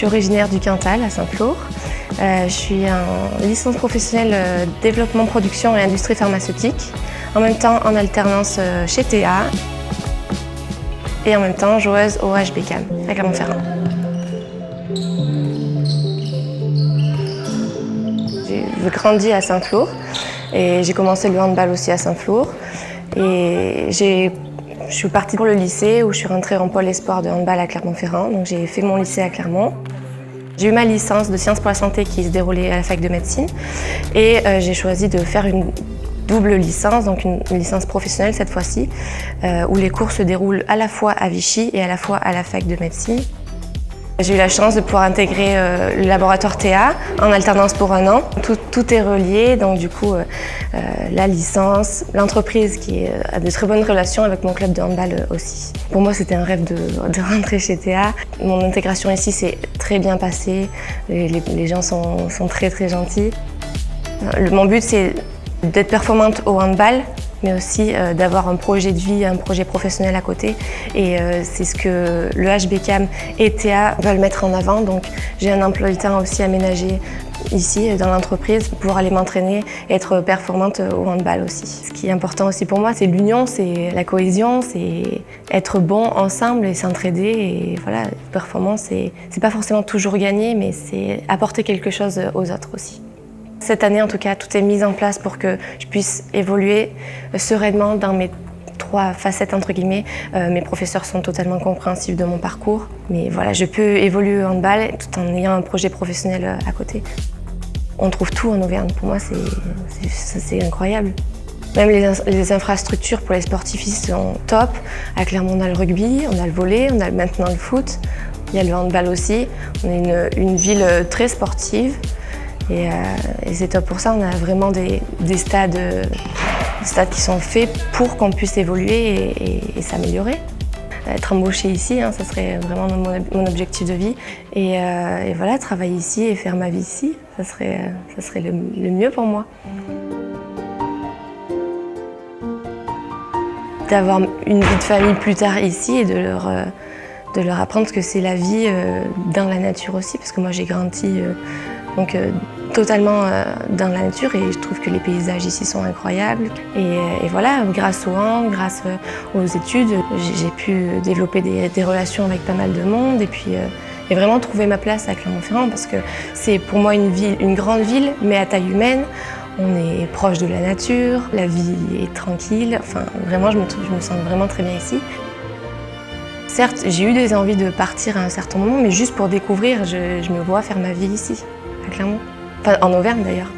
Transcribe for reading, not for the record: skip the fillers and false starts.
suis originaire du Cantal, à Saint-Flour. Je suis en licence professionnelle développement, production et industrie pharmaceutique. En même temps en alternance chez TA. Et en même temps joueuse au HBCAM à Clermont-Ferrand. J'ai grandi à Saint-Flour et j'ai commencé le handball aussi à Saint-Flour. Et je suis partie pour le lycée où je suis rentrée en pôle espoir de handball à Clermont-Ferrand. Donc j'ai fait mon lycée à Clermont. J'ai eu ma licence de sciences pour la santé qui se déroulait à la fac de médecine et j'ai choisi de faire une double licence, donc une licence professionnelle cette fois-ci, où les cours se déroulent à la fois à Vichy et à la fois à la fac de médecine. J'ai eu la chance de pouvoir intégrer le laboratoire TA en alternance pour 1 an. Tout est relié, donc du coup la licence, l'entreprise qui a de très bonnes relations avec mon club de handball aussi. Pour moi c'était un rêve de rentrer chez TA. Mon intégration ici s'est très bien passée, les gens sont très très gentils. Mon but c'est d'être performante au handball, mais aussi d'avoir un projet de vie, un projet professionnel à côté. Et c'est ce que le HBCAM et TA veulent mettre en avant. Donc j'ai un emploi du temps aussi aménagé ici dans l'entreprise pour pouvoir aller m'entraîner et être performante au handball aussi. Ce qui est important aussi pour moi, c'est l'union, c'est la cohésion, c'est être bon ensemble et s'entraider. Et voilà, la performance, c'est pas forcément toujours gagner, mais c'est apporter quelque chose aux autres aussi. Cette année, en tout cas, tout est mis en place pour que je puisse évoluer sereinement dans mes 3 facettes, entre guillemets. Mes professeurs sont totalement compréhensifs de mon parcours. Mais voilà, je peux évoluer au handball tout en ayant un projet professionnel à côté. On trouve tout en Auvergne. Pour moi, c'est incroyable. Même les infrastructures pour les sportifs ici sont top. À Clermont, on a le rugby, on a le volley, on a maintenant le foot. Il y a le handball aussi. On est une ville très sportive. Et c'est top pour ça, on a vraiment des stades qui sont faits pour qu'on puisse évoluer et s'améliorer. Être embauché ici, ça serait vraiment mon objectif de vie. Et voilà, travailler ici et faire ma vie ici, ça serait le mieux pour moi. D'avoir une vie de famille plus tard ici et de leur apprendre que c'est la vie dans la nature aussi, parce que moi j'ai grandi totalement dans la nature et je trouve que les paysages ici sont incroyables. Et voilà, grâce au hand, grâce aux études, j'ai pu développer des relations avec pas mal de monde et vraiment trouver ma place à Clermont-Ferrand parce que c'est pour moi une grande ville, mais à taille humaine. On est proche de la nature, la vie est tranquille, enfin vraiment je me sens vraiment très bien ici. Certes, j'ai eu des envies de partir à un certain moment, mais juste pour découvrir, je me vois faire ma vie ici, à Clermont. Enfin, en Auvergne d'ailleurs.